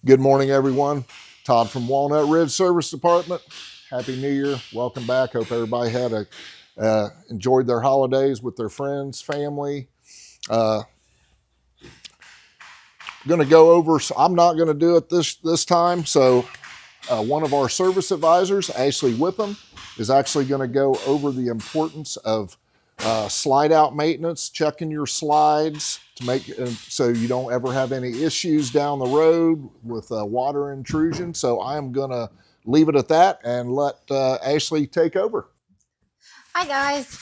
Good morning, everyone. Todd from Walnut Ridge Service Department. Happy New Year. Welcome back. Hope everybody had enjoyed their holidays with their friends, family. Uh, going to go over. I'm not going to do it this time. So, one of our service advisors, Ashley Witham, is actually going to go over the importance of slide out maintenance, checking your slides to make so you don't ever have any issues down the road with water intrusion. So I'm going to leave it at that and let Ashley take over. Hi guys.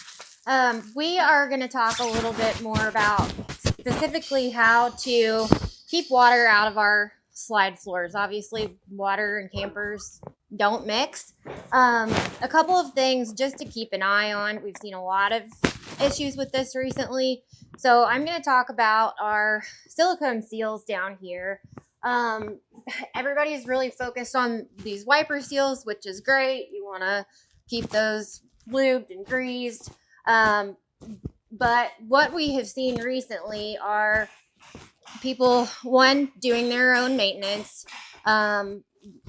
We are going to talk a little bit more about specifically how to keep water out of our slide floors. Obviously, water and campers don't mix. A couple of things just to keep an eye on. We've seen a lot of issues with this recently. So I'm going to talk about our silicone seals down here. Everybody's really focused on these wiper seals, which is great. You want to keep those lubed and greased. But what we have seen recently are people, one, doing their own maintenance.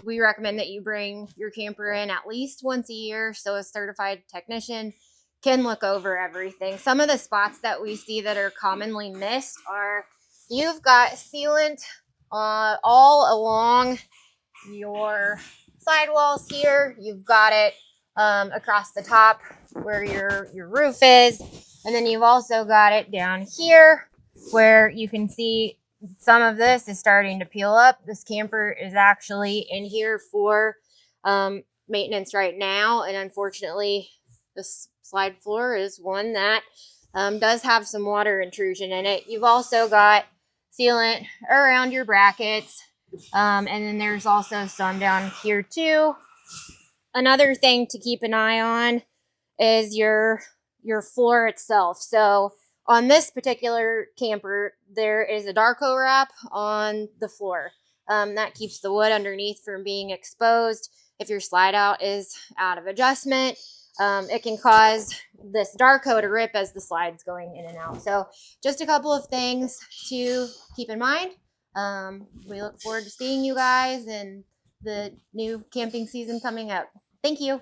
We recommend that you bring your camper in at least once a year so a certified technician can look over everything. Some of the spots that we see that are commonly missed are you've got sealant all along your sidewalls here. You've got it across the top where your roof is, and then you've also got it down here where you can see some of this is starting to peel up. This camper is actually in here for maintenance right now, and unfortunately this slide floor is one that does have some water intrusion in it. You've also got sealant around your brackets, and then there's also some down here too. Another thing to keep an eye on is your floor itself. So on this particular camper, there is a Darko wrap on the floor. That keeps the wood underneath from being exposed. If your slide out is out of adjustment, it can cause this Darko to rip as the slide's going in and out. So just a couple of things to keep in mind. We look forward to seeing you guys and the new camping season coming up. Thank you.